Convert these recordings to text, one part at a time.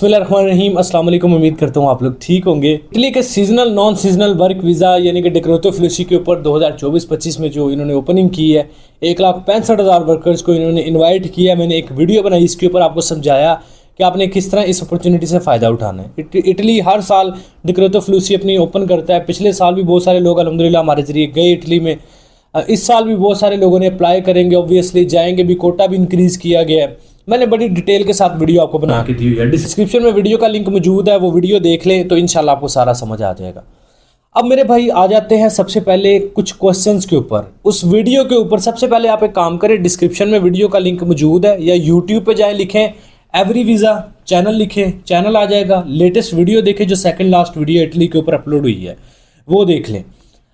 बिस्मिल्लाहिर्रहमानिर्रहीम। अस्सलाम वालेकुम। उम्मीद करता हूँ आप लोग ठीक होंगे। इटली के seasonal non seasonal work visa यानी कि डिक्रेतो फ्लूसी के ऊपर 2024-25 में जो इन्होंने ओपनिंग की है, 1,65,000 वर्कर्स को इन्होंने इनवाइट किया। मैंने एक वीडियो बनाई, इसके ऊपर आपको समझाया कि आपने किस तरह इस अपॉर्चुनिटी से फ़ायदा उठाना है। इटली हर साल डिक्रेतो फ्लूसी अपनी ओपन करता है। पिछले साल भी बहुत सारे लोग अल्हम्दुलिल्लाह हमारे ज़रिए गए इटली में। इस साल भी बहुत सारे लोगों ने अप्लाई करेंगे, ऑब्वियसली जाएंगे भी। कोटा भी इंक्रीज़ किया गया है। मैंने बड़ी डिटेल के साथ वीडियो आपको बना के दी हुई है, डिस्क्रिप्शन में वीडियो का लिंक मौजूद है, वो वीडियो देख लें तो इंशाल्लाह आपको सारा समझ आ जाएगा। अब मेरे भाई आ जाते हैं सबसे पहले कुछ क्वेश्चंस के ऊपर। उस वीडियो के ऊपर सबसे पहले आप एक काम करें, डिस्क्रिप्शन में वीडियो का लिंक मौजूद है, या यूट्यूब पे जाएँ, लिखें एवरी वीज़ा चैनल, लिखें, चैनल आ जाएगा। लेटेस्ट वीडियो देखें, जो सेकेंड लास्ट वीडियो इटली के ऊपर अपलोड हुई है वो देख लें।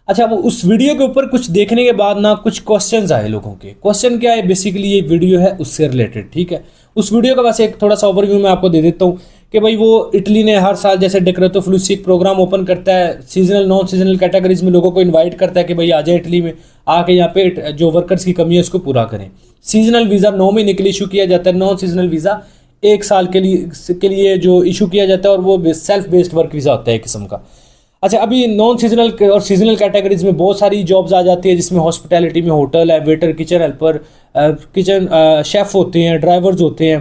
अच्छा, वो उस वीडियो के ऊपर कुछ देखने के बाद ना कुछ क्वेश्चंस आए लोगों के। क्वेश्चन क्या है, बेसिकली ये वीडियो है उससे रिलेटेड, ठीक है। उस वीडियो का वैसे एक थोड़ा सा ओवरव्यू मैं आपको दे देता हूँ कि भाई वो इटली ने हर साल जैसे डिक्रेतो फ्लूसी एक प्रोग्राम ओपन करता है, सीजनल नॉन सीजनल कैटेगरीज में लोगों को इन्वाइट करता है कि भाई आ जाए इटली में, आके यहाँ पे जो वर्कर्स की कमी है उसको पूरा करें। सीजनल वीज़ा 9 महीने के लिए इशू किया जाता है, नॉन सीजनल वीज़ा 1 साल के लिए जो इशू किया जाता है, और वो सेल्फ बेस्ड वर्क वीज़ा होता है एक किस्म का। अच्छा, अभी नॉन सीजनल और सीजनल कैटेगरीज में बहुत सारी जॉब्स आ जाती है, जिसमें हॉस्पिटैलिटी में होटल है, waiter, kitchen helper, kitchen chef होते हैं, ड्राइवर्स होते हैं,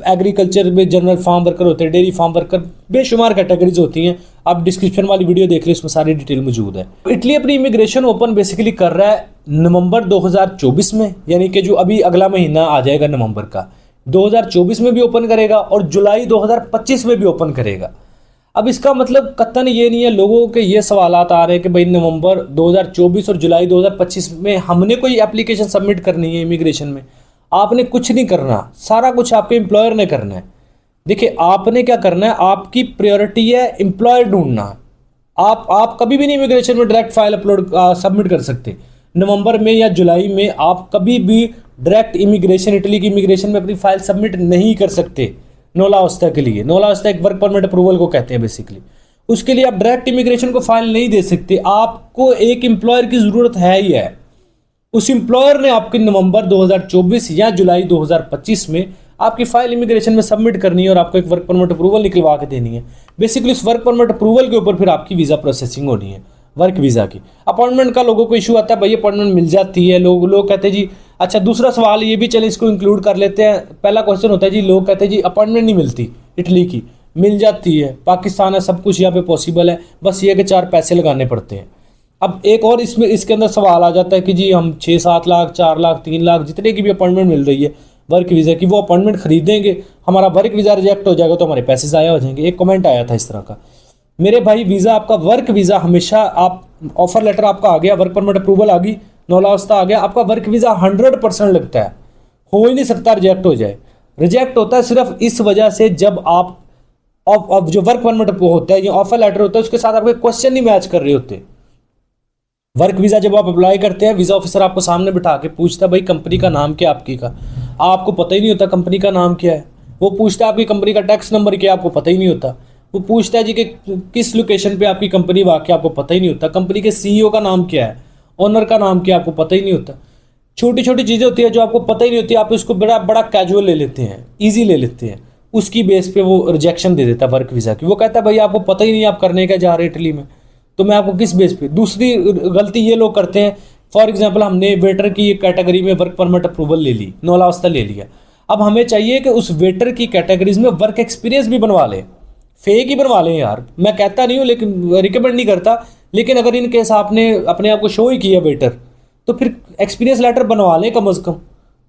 एग्रीकल्चर में जनरल फार्म वर्कर होते हैं, डेयरी फार्म वर्कर, बेशुमार कैटेगरीज होती हैं। आप डिस्क्रिप्शन वाली वीडियो देख लें, उसमें सारी डिटेल मौजूद है। इटली अपनी इमिग्रेशन ओपन बेसिकली कर रहा है नवंबर 2024 में, यानी कि जो अभी अगला महीना आ जाएगा नवंबर का, 2024 में भी ओपन करेगा और जुलाई 2025 में भी ओपन करेगा। अब इसका मतलब कतन ये नहीं है, लोगों के ये सवालात आ रहे हैं कि भाई नवंबर 2024 और जुलाई 2025 में हमने कोई एप्लीकेशन सबमिट करनी है इमिग्रेशन में। आपने कुछ नहीं करना, सारा कुछ आपके एम्प्लॉयर ने करना है। देखिए, आपने क्या करना है, आपकी प्रायोरिटी है एम्प्लॉयर ढूंढना। आप कभी भी नहीं इमिग्रेशन में डायरेक्ट फाइल सबमिट कर सकते। नवंबर में या जुलाई में आप कभी भी डायरेक्ट इमिग्रेशन, इटली की इमिग्रेशन में अपनी फाइल सबमिट नहीं कर सकते। नोलावस्था के लिए, नोलावस्था एक वर्क परमिट अप्रूवल को कहते हैं बेसिकली, उसके लिए आप डायरेक्ट इमिग्रेशन को फाइल नहीं दे सकते। आपको एक एम्प्लॉयर की ज़रूरत है ही है। उस एम्प्लॉयर ने आपके नवंबर 2024 या जुलाई 2025 में आपकी फाइल इमिग्रेशन में सबमिट करनी है और आपको एक वर्क परमिट अप्रूवल निकलवा के देनी है। बेसिकली उस वर्क परमिट अप्रूवल के ऊपर फिर आपकी वीज़ा प्रोसेसिंग होनी है, वर्क वीज़ा की। अपॉइंटमेंट का लोगों को इशू आता है, भाई अपॉइंटमेंट मिल जाती है, लोग कहते हैं जी। अच्छा, दूसरा सवाल ये भी, चले इसको इंक्लूड कर लेते हैं। पहला क्वेश्चन होता है जी, लोग कहते हैं जी अपॉइंटमेंट नहीं मिलती, इटली की मिल जाती है, पाकिस्तान है, सब कुछ यहाँ पे पॉसिबल है, बस ये कि 4 पैसे लगाने पड़ते हैं। अब एक और इसके अंदर सवाल आ जाता है कि जी हम 6-7 लाख, 4 लाख, 3 लाख, जितने की भी अपॉइंटमेंट मिल रही है वर्क वीज़ा की, वो अपॉइंटमेंट खरीदेंगे, हमारा वर्क वीज़ा रिजेक्ट हो जाएगा तो हमारे पैसे ज़ाया हो जाएंगे। एक कमेंट आया था इस तरह का। मेरे भाई, वीज़ा आपका वर्क वीज़ा हमेशा, आप ऑफर लेटर आपका आ गया, वर्क परमिट अप्रूवल आ गई, नौलावस्था आ गया, आपका वर्क वीज़ा 100% लगता है। हो ही नहीं सकता रिजेक्ट हो जाए। रिजेक्ट होता है सिर्फ इस वजह से, जब आप जो वर्क परमिट होता है या ऑफर लेटर होता है, उसके साथ आपके क्वेश्चन नहीं मैच कर रहे होते। वर्क वीज़ा जब आप अप्लाई करते हैं, वीज़ा ऑफिसर आपको सामने बिठा के पूछता है भाई कंपनी का नाम क्या आपकी का, आपको पता ही नहीं होता कंपनी का नाम क्या है। वो पूछता है आपकी कंपनी का टैक्स नंबर क्या है, आपको पता ही नहीं होता। वो पूछता है जी कि किस लोकेशन पे आपकी कंपनी वाक़ई, आपको पता ही नहीं होता। कंपनी के सीईओ का नाम क्या है, ओनर का नाम क्या है, आपको पता ही नहीं होता। छोटी छोटी चीज़ें होती है जो आपको पता ही नहीं होती, आप उसको बड़ा कैजुअल ले लेते हैं, ईजी ले लेते हैं। उसकी बेस पे वो रिजेक्शन दे देता है वर्क वीज़ा की। वो कहता है भाई आपको पता ही नहीं आप करने क्या जा रहे इटली में, तो मैं आपको किस बेस पे। दूसरी गलती ये लोग करते हैं, फॉर एग्जाम्पल हमने वेटर की कैटेगरी में वर्क परमिट अप्रूवल ले ली, नौलावस्था ले लिया। अब हमें चाहिए कि उस वेटर की कैटेगरीज में वर्क एक्सपीरियंस भी बनवा लें, फेक ही बनवा लें यार। मैं कहता नहीं हूँ, लेकिन रिकमेंड नहीं करता, लेकिन अगर इन केस आपने अपने आप को शो ही किया वेटर, तो फिर एक्सपीरियंस लेटर बनवा लें कम अज़ कम,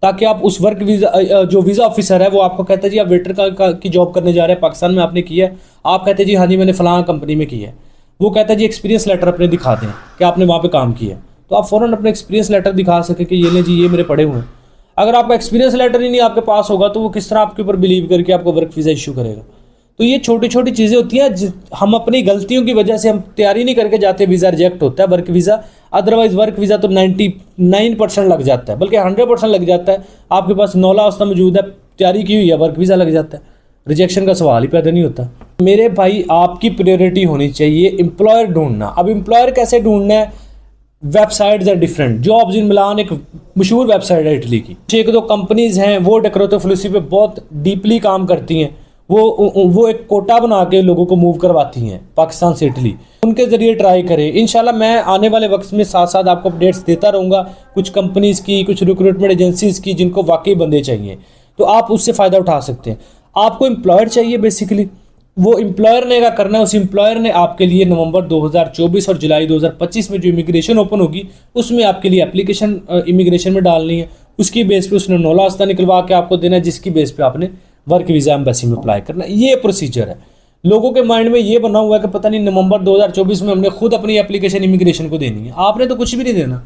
ताकि आप उस वर्क वीज़ा, जो वीज़ा ऑफिसर है वो आपको कहता है जी आप वेटर की जॉब करने जा रहे हैं, पाकिस्तान में आपने किया है, आप कहते हैं जी हाँ जी मैंने फ़लाँ कंपनी में किया है। वो कहता है जी एक्सपीरियंस लेटर अपने दिखा दें कि आपने वहाँ पे काम किया है, तो आप फ़ौरन अपने एक्सपीरियंस लेटर दिखा सकें कि ये ले जी ये मेरे पड़े हुए हैं। अगर आपका एक्सपीरियंस लेटर ही नहीं आपके पास होगा, तो वो किस तरह आपके ऊपर बिलीव करके आपको वर्क वीज़ा इशू करेगा। तो ये छोटी छोटी चीज़ें होती हैं, हम अपनी गलतियों की वजह से हम तैयारी नहीं करके जाते, वीज़ा रिजेक्ट होता है work visa. Otherwise work visa तो 99% लग जाता है, बल्कि 100% लग जाता है। आपके पास नौलावस्था मौजूद है, तैयारी की हुई है, वर्क वीज़ा लग जाता है, रिजेक्शन का सवाल ही पैदा नहीं होता। मेरे भाई, आपकी प्रायोरिटी होनी चाहिए एम्प्लॉयर ढूंढना। अब एम्प्लॉयर कैसे ढूंढना है, websites are different. Jobs in Milan एक मशहूर वेबसाइट है इटली की। 1-2 कंपनीज़ हैं वो डिक्रेतो फ्लूसी पे बहुत डीपली काम करती हैं, वो एक कोटा बना के लोगों को मूव करवाती हैं पाकिस्तान से इटली। उनके ज़रिए ट्राई करें। इंशाल्लाह मैं आने वाले वक्त में साथ साथ आपको अपडेट्स देता रहूँगा, कुछ कंपनीज़ की, कुछ रिक्रूटमेंट एजेंसीज़ की जिनको वाकई बंदे चाहिए, तो आप उससे फ़ायदा उठा सकते हैं। आपको एम्प्लॉयर चाहिए, बेसिकली वो एम्प्लॉयर ने क्या करना है, उस एम्प्लॉयर ने आपके लिए नवंबर 2024 और जुलाई 2025 में जो इमिग्रेशन ओपन होगी उसमें आपके लिए एप्लीकेशन इमिग्रेशन में डालनी है। उसकी बेस पे उसने 9 लाख निकलवा के आपको देना है, जिसकी बेस पे आपने वर्क वीज़ा एम्बेसी में अप्लाई करना है। ये प्रोसीजर है। लोगों के माइंड में ये बना हुआ है कि पता नहीं नवंबर 2024 में हमने खुद अपनी एप्लीकेशन इमिग्रेशन को देनी है। आपने तो कुछ भी नहीं देना,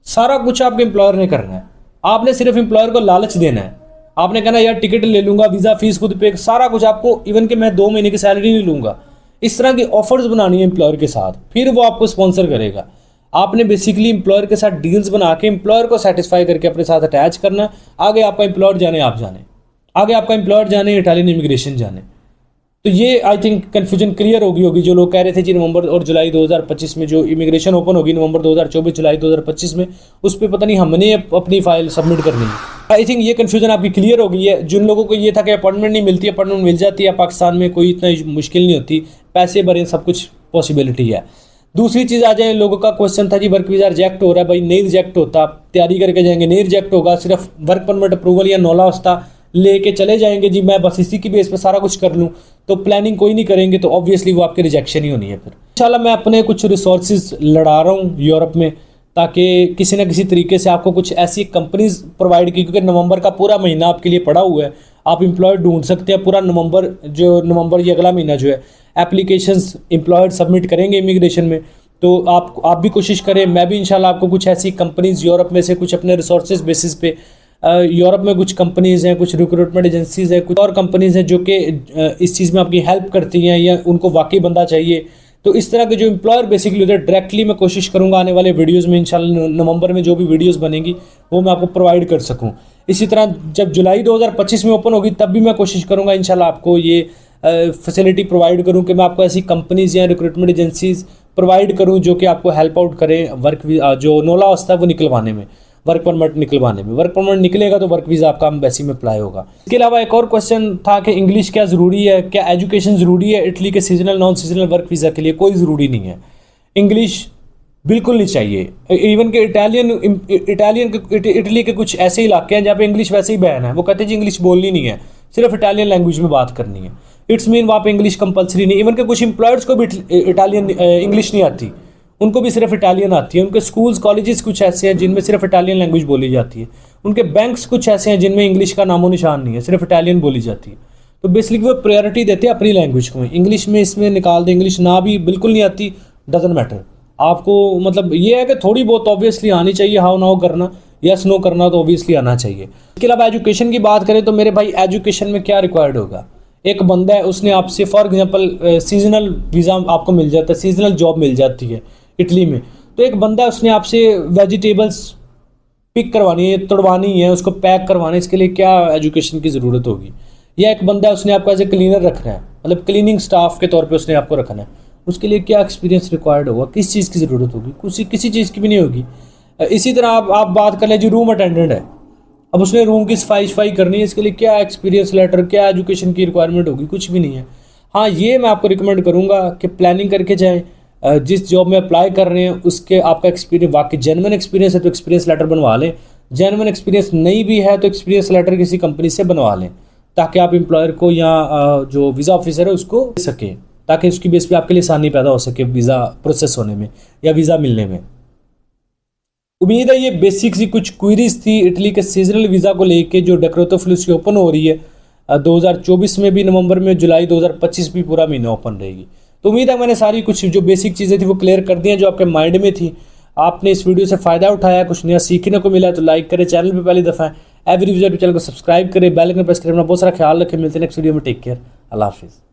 सारा कुछ आपके एम्प्लॉयर ने करना है। आपने सिर्फ एम्प्लॉयर को लालच देना है। आपने कहना यार टिकट ले लूँगा, वीज़ा फीस खुद पे, सारा कुछ आपको, इवन कि मैं 2 महीने की सैलरी नहीं लूँगा, इस तरह की ऑफर्स बनानी है एम्प्लॉयर के साथ, फिर वो आपको स्पॉन्सर करेगा। आपने बेसिकली एम्प्लॉयर के साथ डील्स बना के एम्प्लॉयर को सेटिस्फाई करके अपने साथ अटैच करना। आगे आपका एम्प्लॉयर जाने, आप जाने, आगे आपका एम्प्लॉयर जाने, इटालियन इमिग्रेशन जाने। तो ये आई थिंक कन्फ्यूजन क्लियर होगी जो लोग कह रहे थे जी नवंबर और जुलाई 2025 में जो इमिग्रेशन ओपन होगी नवंबर 2024 जुलाई 2025 में, उस पर पता नहीं हमने अपनी फाइल सबमिट करनी है। आई थिंक ये कन्फ्यूजन आपकी क्लियर हो गई है। जिन लोगों को ये था कि अपॉइंटमेंट नहीं मिलती, अपॉइंटमेंट मिल जाती है पाकिस्तान में, कोई इतना मुश्किल नहीं होती, पैसे भरें, सब कुछ पॉसिबिलिटी है। दूसरी चीज़ आ जाए, लोगों का क्वेश्चन था जी वर्क वीज़ा रिजेक्ट हो रहा है, भाई नहीं रिजेक्ट होता, तैयारी करके जाएंगे, नहीं रिजेक्ट होगा, सिर्फ वर्क परमिट अप्रूवल या 9 लाख लेके चले जाएंगे जी मैं बस इसी की बेस पे सारा कुछ कर लूँ, तो प्लानिंग कोई नहीं करेंगे, तो ऑब्वियसली वो आपकी रिजेक्शन ही होनी है। फिर इंशाल्लाह मैं अपने कुछ रिसोर्सेज लड़ा रहा हूँ यूरोप में, ताकि किसी न किसी तरीके से आपको कुछ ऐसी कंपनीज प्रोवाइड की, क्योंकि नवंबर का पूरा महीना आपके लिए पड़ा हुआ है। आप एम्प्लॉय ढूंढ सकते हैं पूरा नवंबर ये अगला महीना जो है एप्लीकेशंस एम्प्लॉयड सबमिट करेंगे इमिग्रेशन में। तो आप भी कोशिश करें, मैं भी इंशाल्लाह आपको कुछ ऐसी कंपनीज यूरोप में से कुछ अपने रिसोर्सेज बेसिस पे, यूरोप में कुछ कंपनीज़ हैं, कुछ रिक्रूटमेंट एजेंसीज़ हैं, कुछ और कंपनीज़ हैं जो कि इस चीज़ में आपकी हेल्प करती हैं या उनको वाकई बंदा चाहिए। तो इस तरह के जो एम्प्लॉयर बेसिकली होते हैं, डायरेक्टली मैं कोशिश करूंगा आने वाले वीडियोस में इंशाल्लाह नवंबर में जो भी वीडियोस बनेंगी वो मैं आपको प्रोवाइड कर सकूं। इसी तरह जब जुलाई 2025 में ओपन होगी तब भी मैं कोशिश करूंगा इंशाल्लाह आपको ये फैसिलिटी प्रोवाइड करूं कि मैं आपको ऐसी कंपनीज़ या रिक्रूटमेंट एजेंसीज़ प्रोवाइड करूँ जो कि आपको हेल्प आउट करें वर्क जो 9 लाख होता है वो निकलवाने में, वर्क परमिट निकलवाने में। वर्क परमिट निकलेगा तो वर्क वीज़ा आपका एम्बेसी में अप्लाई होगा। इसके अलावा एक और क्वेश्चन था कि इंग्लिश क्या ज़रूरी है, क्या एजुकेशन ज़रूरी है इटली के seasonal non seasonal work visa के लिए? कोई ज़रूरी नहीं है, इंग्लिश बिल्कुल नहीं चाहिए। इवन के इटली के कुछ ऐसे इलाके हैं जहाँ पे इंग्लिश वैसे ही बैन है, वो कहते हैं जी इंग्लिश बोलनी नहीं है, सिर्फ इटालियन लैंग्वेज में बात करनी है। इट्स मीन वहाँ पे इंग्लिश कंपलसरी नहीं। इवन के कुछ एम्प्लॉयर्स को भी इटालियन इंग्लिश नहीं आती, उनको भी सिर्फ इटालियन आती है। उनके स्कूल्स कॉलेजेस कुछ ऐसे हैं जिनमें सिर्फ इटालियन लैंग्वेज बोली जाती है। उनके बैंक्स कुछ ऐसे हैं जिनमें इंग्लिश का नामो निशान नहीं है, सिर्फ इटालियन बोली जाती है। तो बेसिकली वो प्रायोरिटी देते हैं अपनी लैंग्वेज को। इंग्लिश में इसमें निकाल दें, इंग्लिश ना भी बिल्कुल नहीं आती, डजंट मैटर। आपको मतलब ये है कि थोड़ी बहुत ऑब्वियसली आनी चाहिए, हाउ नाउ करना, यस नो करना तो ऑब्वियसली आना चाहिए। इसके अलावा एजुकेशन की बात करें तो मेरे भाई एजुकेशन में क्या रिक्वायर्ड होगा। एक बंदा है, उसने आपसे फॉर एग्जांपल सीजनल वीज़ा आपको मिल जाता है, सीजनल जॉब मिल जाती है इटली में। तो एक बंदा है, उसने आपसे वेजिटेबल्स पिक करवानी है, तोड़वानी है, उसको पैक करवाना है, इसके लिए क्या एजुकेशन की ज़रूरत होगी। या एक बंदा है, उसने आपको एज ए क्लीनर रखना है, मतलब क्लीनिंग स्टाफ के तौर पे उसने आपको रखना है, उसके लिए क्या एक्सपीरियंस रिक्वायर्ड होगा, किस चीज़ की ज़रूरत होगी, किसी चीज़ की भी नहीं होगी। इसी तरह आप बात कर लें जी रूम अटेंडेंट है, अब उसने रूम की सफाई करनी है, इसके लिए क्या एक्सपीरियंस लेटर, क्या एजुकेशन की रिक्वायरमेंट होगी, कुछ भी नहीं है। हाँ, ये मैं आपको रिकमेंड करूँगा कि प्लानिंग करके जाएँ। जिस जॉब में अप्लाई कर रहे हैं उसके आपका एक्सपीरियंस वाकई जेन्युइन एक्सपीरियंस है तो एक्सपीरियंस लेटर बनवा लें। जेन्युइन एक्सपीरियंस नहीं भी है तो एक्सपीरियंस लेटर किसी कंपनी से बनवा लें, ताकि आप एम्प्लॉयर को या जो वीज़ा ऑफिसर है उसको दे सकें, ताकि उसकी बेस पे आपके लिए आसानी पैदा हो सके वीज़ा प्रोसेस होने में या वीज़ा मिलने में। उम्मीद है ये बेसिक सी कुछ क्वेरीज थी इटली के सीजनल वीज़ा को लेके जो डेक्रेतो फ्लुसी ओपन हो रही है 2024 में भी, नवंबर में, जुलाई 2025 भी पूरा महीना ओपन रहेगी। तो उम्मीद है मैंने सारी कुछ जो बेसिक चीज़ें थी वो क्लियर कर दी हैं जो आपके माइंड में थी। आपने इस वीडियो से फ़ायदा उठाया, कुछ नया सीखने को मिला तो लाइक करें, चैनल पे पहली दफ़ा एवरी विजिट चैनल को सब्सक्राइब करें, बेल आइकन प्रेस करें। अपना बहुत सारा ख्याल रखें, मिलते हैं नेक्स्ट वीडियो में। टेक केयर, अल्लाह हाफिज़।